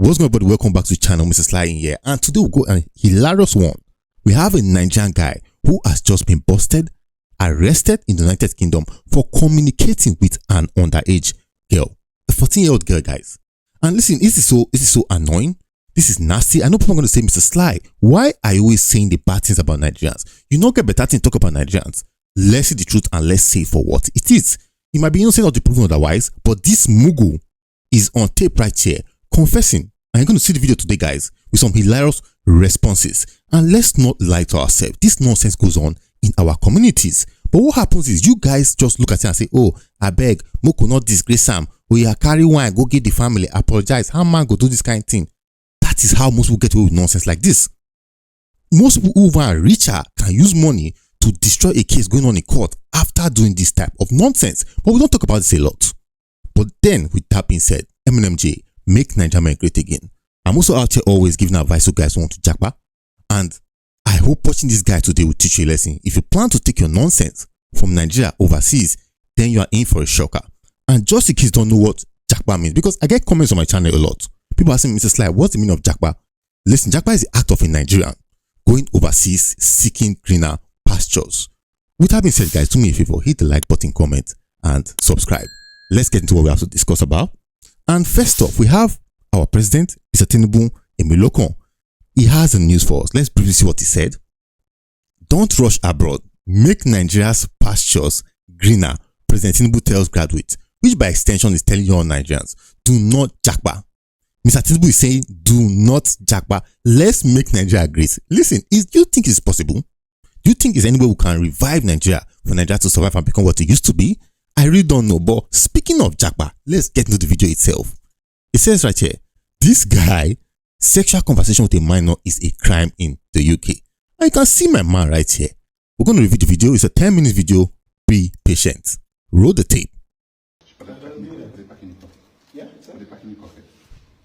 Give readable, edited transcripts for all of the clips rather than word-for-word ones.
What's going on, everybody? Welcome back to the channel. Mr. Sly in here, and today we'll go a hilarious one. We have a Nigerian guy who has just been busted, arrested in the United Kingdom for communicating with an underage girl, a 14-year-old girl, guys. And listen, this is so annoying. This is nasty. I know people are going to say, Mr. Sly, why are you always saying the bad things about Nigerians? You don't get better things to talk about Nigerians. Let's see the truth and let's say for what it is. You might be innocent or proven otherwise, but this mugu is on tape right here, confessing. And you're going to see the video today, guys, with some hilarious responses. And let's not lie to ourselves. This nonsense goes on in our communities. But what happens is you guys just look at it and say, oh, I beg, Moko not disgrace Sam. We are carry wine, go get the family, apologize. How man go do this kind of thing? That is how most people get away with nonsense like this. Most people who are richer can use money to destroy a case going on in court after doing this type of nonsense. But we don't talk about this a lot. But then, with that being said, MNMJ, make Nigeria great again. I'm also out here always giving advice to guys who want to japa. And I hope watching this guy today will teach you a lesson. If you plan to take your nonsense from Nigeria overseas, then you are in for a shocker. And just in case you don't know what japa means, because I get comments on my channel a lot. People asking me, Mr. Sly, what's the meaning of japa? Listen, japa is the act of a Nigerian going overseas seeking greener pastures. With that being said, guys, do me a favor, hit the like button, comment, and subscribe. Let's get into what we have to discuss about. And first off, we have our president, Mr. Tinubu Emilokon. He has the news for us. Let's briefly see what he said. Don't rush abroad. Make Nigeria's pastures greener, President Tinubu tells graduates, which by extension is telling you all Nigerians, do not japa. Mr. Tinubu is saying, do not japa. Let's make Nigeria great. Listen, do you think it's possible? Do you think there's any way we can revive Nigeria for Nigeria to survive and become what it used to be? I really don't know, but speaking of japa, let's get into the video itself. It says right here, this guy, sexual conversation with a minor is a crime in the UK. And you can see my man right here. We're going to review the video. It's a 10-minute video. Be patient. Roll the tape. Put it back in your pocket. Yeah? Put it back in your pocket.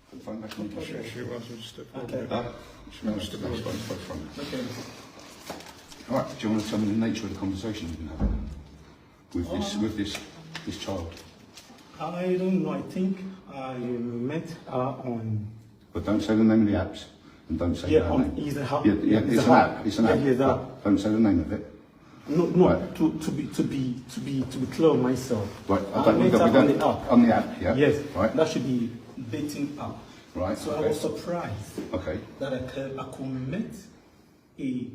Put the phone back in your pocket. She wants me to step forward. Okay. She wants to step forward. Okay. All right, do you want to tell me the nature of the conversation you've been having with this child? I don't know. I think I met her on. But don't say the name of the apps, and don't say her name. Is a app. Yeah, it's an app. It's an app. Yeah, don't say the name of it. No. Right. To be clear on myself. Right. I met her on the app. On the app, yeah. Yes. Right. That should be dating app. Right. So okay. I was surprised. Okay. That I could meet a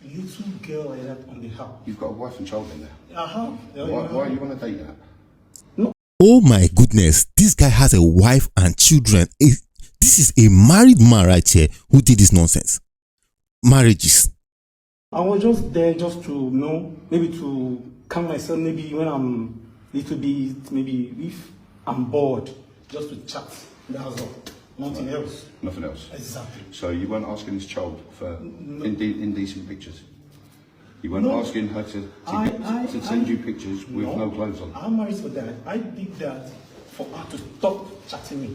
little girl like that on the app. You've got a wife and child in there. Why are you on a date app? Oh my goodness, this guy has a wife and children. This is a married man right here who did this nonsense. Marriages. I was just there just to know, maybe to calm myself, maybe when I'm little bit, maybe if I'm bored, just to chat. That's all. Nothing else. Nothing else. Exactly. So you weren't asking this child for indecent pictures? You weren't asking her to send you pictures with no clothes on? I'm married for that. I did that for her to stop chatting me.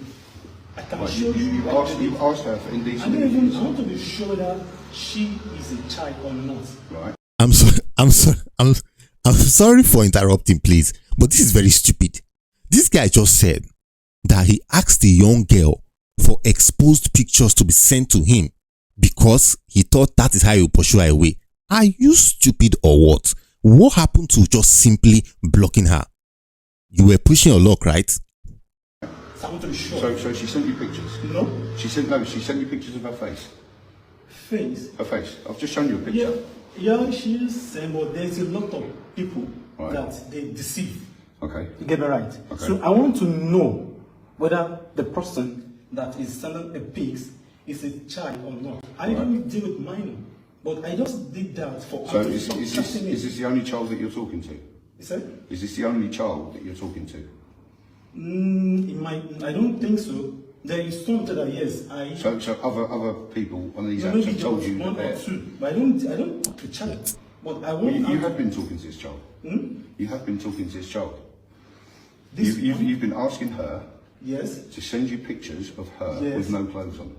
I can show you. You asked her for indecent I pictures? I want to be sure that she is a child or not. Right. I'm sorry for interrupting, please, but this is very stupid. This guy just said that he asked the young girl for exposed pictures to be sent to him because he thought that is how he would pursue her away. Are you stupid or what? What happened to just simply blocking her? You were pushing your luck, right? I want to be sure. So she sent you pictures? No. She sent you pictures of her face? Face? Her face. I've just shown you a picture. Yeah, she's saying, but there's a lot of people right. that they deceive. Okay. You get me right? Okay. So I want to know whether the person that is sending the pics is a child or not. I didn't deal with minor, but I just did that for. So is this the only child that you're talking to? Is that? Is this the only child that you're talking to? I don't think so. There is something that yes, So other people on these apps have told you one that or two, but I don't talk to child. But I want. You have been talking to this child. You have been talking to this child. You've been asking her. Yes. To send you pictures of her with no clothes on.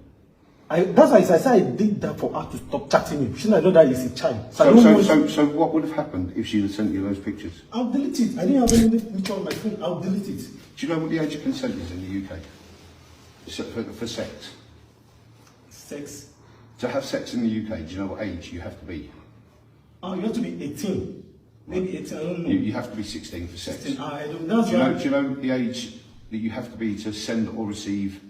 That's why I said I did that for her to stop chatting me. She didn't know that is a child. So what would have happened if she had sent you those pictures? I'll delete it. I didn't have any picture on my phone. I'll delete it. Do you know what the age of consent is in the UK? for sex. Sex. To have sex in the UK, do you know what age you have to be? Oh, you have to be 18. Maybe 18, I don't know. You have to be 16 for sex. 16, I don't know. Do you know the age that you have to be to send or receive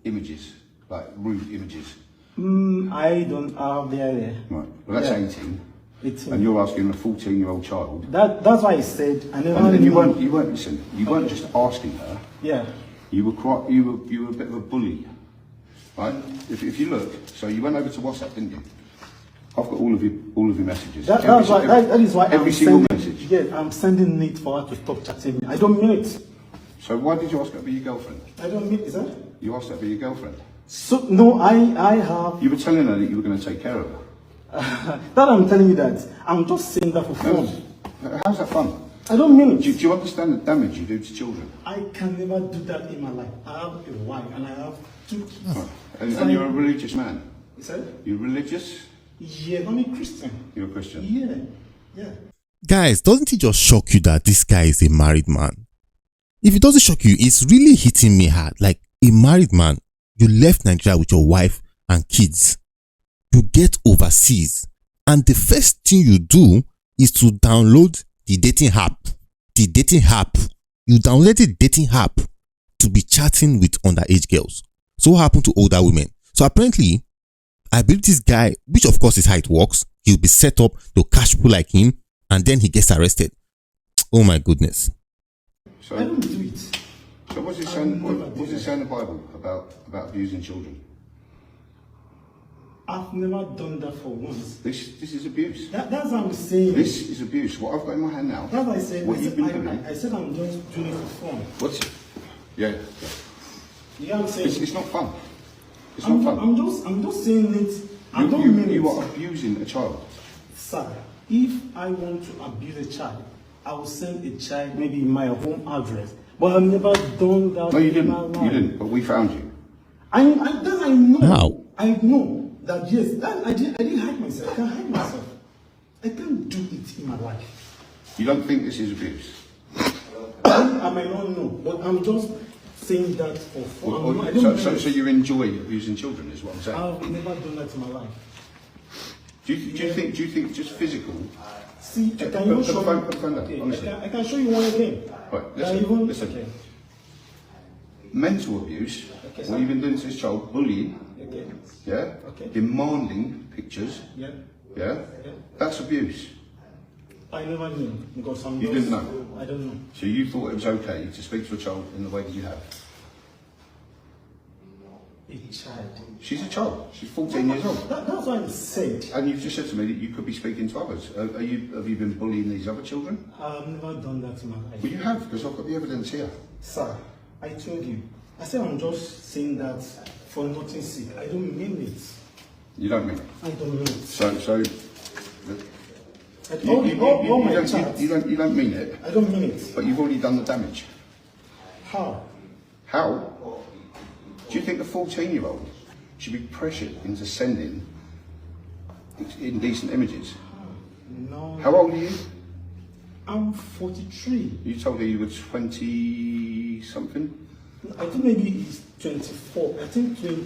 images, like rude images? I don't have the idea. Right. Well, that's 18. 18. And you're asking a 14-year-old child. That's why I said I never. And you weren't listen. You weren't just asking her. Yeah. You were you were a bit of a bully, right? If you look, so you went over to WhatsApp, didn't you? I've got all of your messages. That is why every I'm single sending, message. Yeah, I'm sending it for her to stop chatting me. I don't mean it. So why did you ask her to be your girlfriend? I don't mean, is that? You asked her to be your girlfriend. So no, I have. You were telling her that you were going to take care of her. That I'm telling you that. I'm just saying that for fun. How's that fun? I don't mean it. Do you understand the damage you do to children? I can never do that in my life. I have a wife and I have 2 kids. Right. And you're a religious man. Is that? You're religious? Yeah, I'm a Christian. You're a Christian? Yeah. Guys, doesn't it just shock you that this guy is a married man? If it doesn't shock you, it's really hitting me hard. Like, a married man, you left Nigeria with your wife and kids. You get overseas, and the first thing you do is to download the dating app. The dating app. You downloaded the dating app to be chatting with underage girls. So what happened to older women? So apparently, I believe this guy, which of course is how it works, he'll be set up to catch people like him, and then he gets arrested. Oh my goodness. So, I don't do it. So what's it saying? What's it saying in the Bible about abusing children? I've never done that for once. This is abuse. That's what I'm saying. This is abuse. What I've got in my hand now. That's what I said. What you've been doing. I said I'm just doing it for fun. What's? Yeah. You know what I'm saying? It's not fun. It's not fun. I'm just saying it. I don't mean it. You are abusing a child. Sir, if I want to abuse a child, I will send a child maybe my home address. But I've never done that. No, you in my didn't. life. You didn't. But we found you. I know. How? I know that yes. That I didn't hide myself. I can't hide myself. I can't do it in my life. You don't think this is abuse? I might not know, but I'm just saying that for fun. So you enjoy abusing children, is what I'm saying. I've never done that in my life. Do you think just physical? See, I can Put show the you. phone down, Okay, honestly. I can show you one again. Right, listen. Okay. Mental abuse, Okay, what sir. you've been doing to this child, bullying, Okay. yeah? Okay. Demanding pictures, Yeah. yeah? Yeah. That's abuse. I never knew because I'm. You just, didn't know? I don't know. So you thought it was okay to speak to a child in the way that you have? A child. She's a child. She's 14 years old. That's what I said. And you've just said to me that you could be speaking to others. Have you been bullying these other children? I've never done that in my life. Well, you have, because I've got the evidence here. Sir, I told you. I said I'm just saying that for nothing's sake. I don't mean it. You don't mean it. I don't mean it. So Like you all my don't chats, you don't mean it, I don't mean it. but you've already done the damage. How? How? Do you think a 14-year-old should be pressured into sending indecent images? No. How old are you? I'm 43. You told her you were 20-something? I think maybe he's 24. I think 20.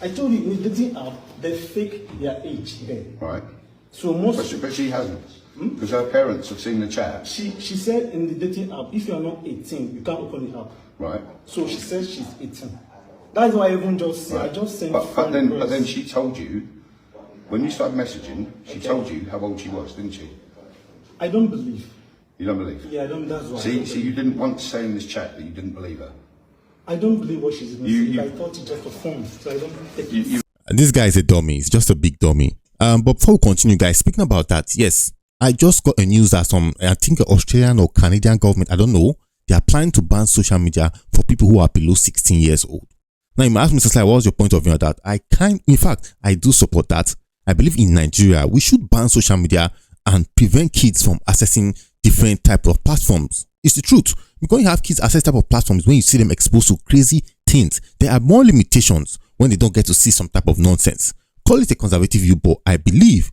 I told you in the dating app, they fake their age there. Right. So most. But she hasn't. Because her parents have seen the chat. She said in the dating app, if you are not 18, you can't open the app. Right. So she says she's 18. That's why I even just Right. I just sent. But then she told you, when you started messaging, she told you how old she was, didn't she? I don't believe. You don't believe? Yeah, I don't. That's why. See, you didn't once say in this chat that you didn't believe her. I don't believe what she's saying. You- I thought it just a phone, so I don't take it. This guy is a dummy. He's just a big dummy. But before we continue, guys, speaking about that, yes, I just got a news that I think Australian or Canadian government, I don't know, they are planning to ban social media for people who are below 16 years old. Now, you might ask me, Mr. Sly, what's your point of view on that? In fact, I do support that. I believe in Nigeria, we should ban social media and prevent kids from accessing different types of platforms. It's the truth. Because you have kids access type of platforms, when you see them exposed to crazy things, there are more limitations when they don't get to see some type of nonsense. Call it a conservative view, but I believe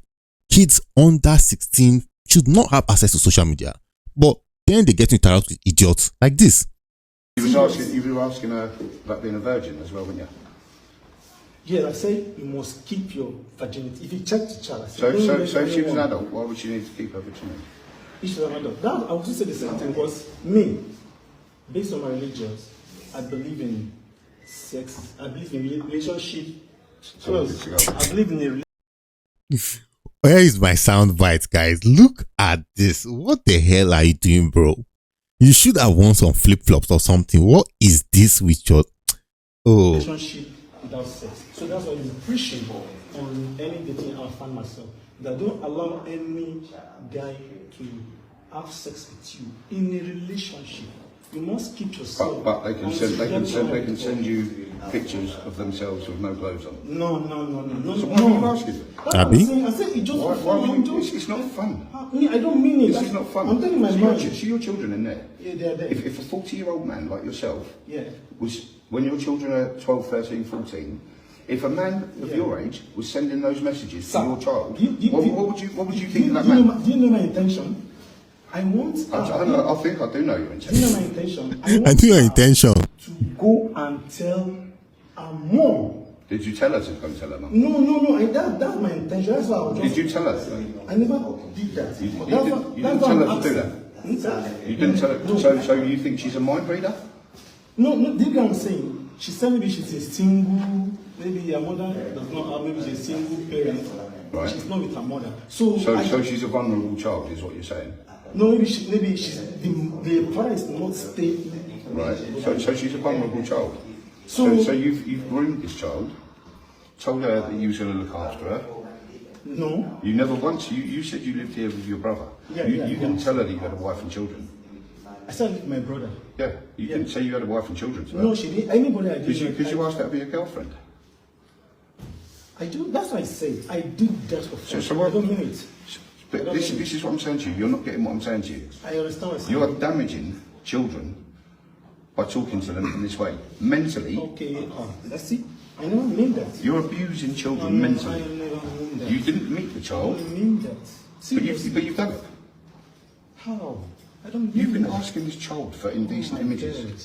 kids under 16 should not have access to social media. But then they get to interact with idiots like this. You were asking her about being a virgin as well, weren't you? Yeah, I say you must keep your virginity. If you check the child, I say, So if she was an adult, why would she need to keep her virginity? If she was an adult, that I would just say the same thing. Because me, based on my religions, I believe in sex. I believe in relationship. I believe in a. Where is my sound bite, guys? Look at this. What the hell are you doing, bro? You should have worn some flip-flops or something. What is this with your... Oh. Relationship without sex. So that's why I'm preaching on any dating I find myself. That don't allow any guy to have sex with you in a relationship. You must keep yourself. But they can send you pictures of themselves with no clothes on. No. So why are you asking? Abby? I said it's just It's not fun. I don't mean it. This is not fun. I'm telling my mind. See your children in there. Yeah, they're there. If a 40-year-old man like yourself was, when your children are 12, 13, 14, if a man of your age was sending those messages to your child, what would you think of that man? Do you know my intention? I want. I think I do know your intention. Do you know my intention? I know your intention. To go and tell her mom. Did you tell her to go tell her mum? No. That's my intention. That's why I was just. Did you tell her? I never did that. You didn't tell her to do that? You didn't tell her? So you think she's a mind reader? No, do you get what I'm saying? She said maybe she's a single, maybe her mother does not have, maybe she's a single parent. Right. She's not with her mother. So she's a vulnerable child, is what you're saying? No, maybe she's the father is not stable. Right. So she's a vulnerable child. So you've groomed this child, told her that you was going to look after her. No. You never once. You said you lived here with your brother. You didn't tell her that you had a wife and children. I said with my brother. Yeah. You didn't say you had a wife and children to her. No, she didn't. Anybody I did. Because you asked her to be a girlfriend. I do. That's what I say. I did that for fun. So I don't mean it. But this is what I'm saying to you. You're not getting what I'm saying to you. I understand what you are damaging children by talking to them in this way. Mentally. Okay, let's see. I never mean that. You're abusing children mentally. I never mean that. You didn't meet the child. I don't mean that. But you've done it. How? I don't mean You've been that. asking this child for indecent images. God.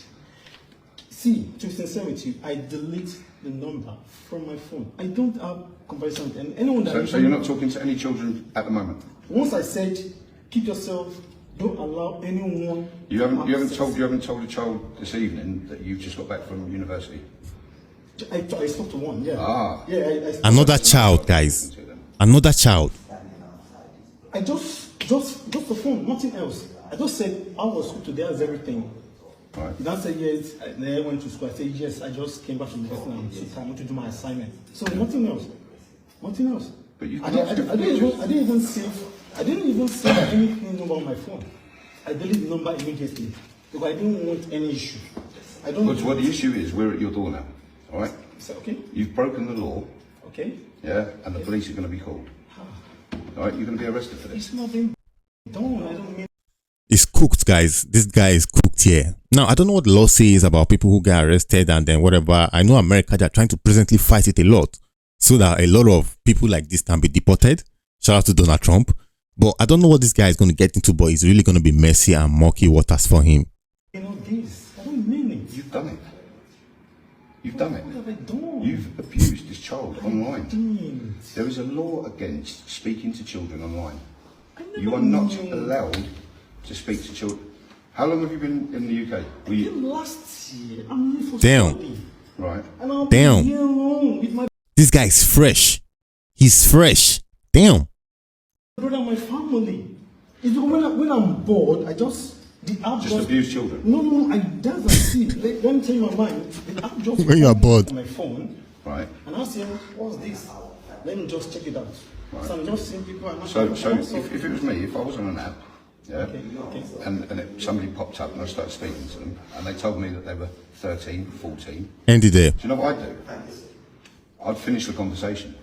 See, to be sincere with you, I delete the number from my phone. I don't have comparison with anyone that... So you're not talking to any children at the moment? Once I said, keep yourself, don't allow anyone... You haven't told a child this evening that you've just got back from university? I spoke to one, yeah. Yeah, another child, guys. Another child. I just the phone, nothing else. I just said, I was school today, as everything. Right. He said yes, I went to school. I said yes, I just came back from the and I want to do my assignment. So nothing else. Nothing else. But you I didn't even save anything number on my phone. I deleted the number immediately because I didn't want any issue. What the issue is, we're at your door now. All right? So, okay. You've broken the law. Okay. Yeah, and the police are going to be called. All right, you're going to be arrested for this. It's not being done. I don't mean. It's cooked, guys. This guy is cooked here. Now, I don't know what the law says about people who get arrested and then whatever. I know America, they're trying to presently fight it a lot so that a lot of people like this can be deported. Shout out to Donald Trump. But I don't know what this guy is going to get into, but it's really going to be messy and murky waters for him. You know this. I don't mean it. You've done it. You've done it. What have I done? You've abused this child online. Didn't. There is a law against speaking to children online. You are never not knew. allowed to speak to children. How long have you been in the UK? I came last year. I'm here for Damn. study. Right. And I'll Damn. be here alone with my This guy is fresh. He's fresh. Damn. brother and my family. It's because when I'm bored, I just the app Just abuse children. No, that's a see. Let me tell you my mind. The app just When you are bored. on my phone, Right. and I say, what's this? Let me just check it out. Right. So I'm just seeing people. So if it was me, if I was on an app, yeah, Okay. and somebody popped up and I started speaking to them, and they told me that they were 13, 14, Ended there. do you know what I'd do? I'd finish the conversation.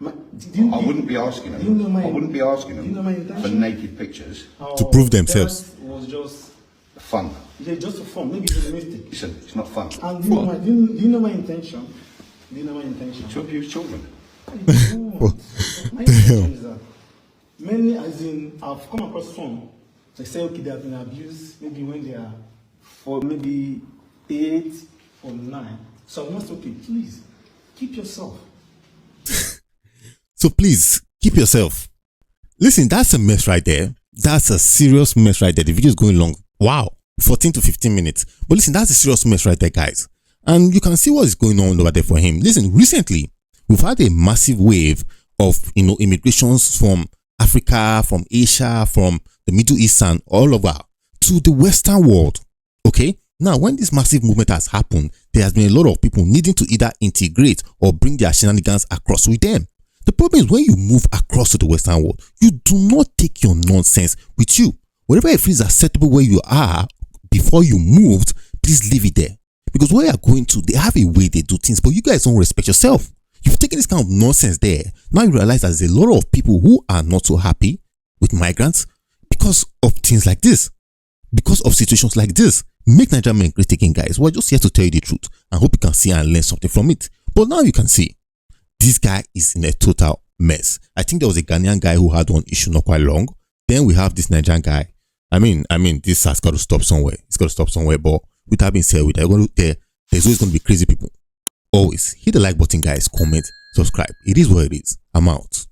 I I wouldn't be asking them. You know my- I wouldn't be asking you know my them for intention? naked pictures. To prove themselves. That was just Fun. just a fun. Maybe it's a mistake. Listen, it's not fun. And do you know my intention? Do you know my intention? To abuse children. I don't. My intention is that many, as in, I've come across some. They say, okay, they have been abused, maybe when they are, or maybe 8 or 9. So I must, okay, please, keep yourself. So please, keep yourself. Listen, that's a mess right there. That's a serious mess right there. The video is going long. Wow, 14 to 15 minutes. But listen, that's a serious mess right there, guys. And you can see what is going on over there for him. Listen, recently, we've had a massive wave of, immigrations from Africa, from Asia, from the Middle East and all over to the Western world. Okay? Now, when this massive movement has happened, there has been a lot of people needing to either integrate or bring their shenanigans across with them. The problem is when you move across to the Western world, you do not take your nonsense with you. Whatever it feels acceptable where you are before you moved, please leave it there. Because where you're going to, they have a way they do things, but you guys don't respect yourself. You've taken this kind of nonsense there. Now you realize there's a lot of people who are not so happy with migrants because of things like this. Because of situations like this. Make Nigerian men great again, guys. We're just here to tell you the truth. I hope you can see and learn something from it. But now you can see, this guy is in a total mess. I think there was a Ghanaian guy who had one issue not quite long. Then we have this Nigerian guy. I mean, this has got to stop somewhere. It's got to stop somewhere. But with that being said, there's always going to be crazy people. Always hit the like button, guys. Comment, subscribe. It is what it is. I'm out.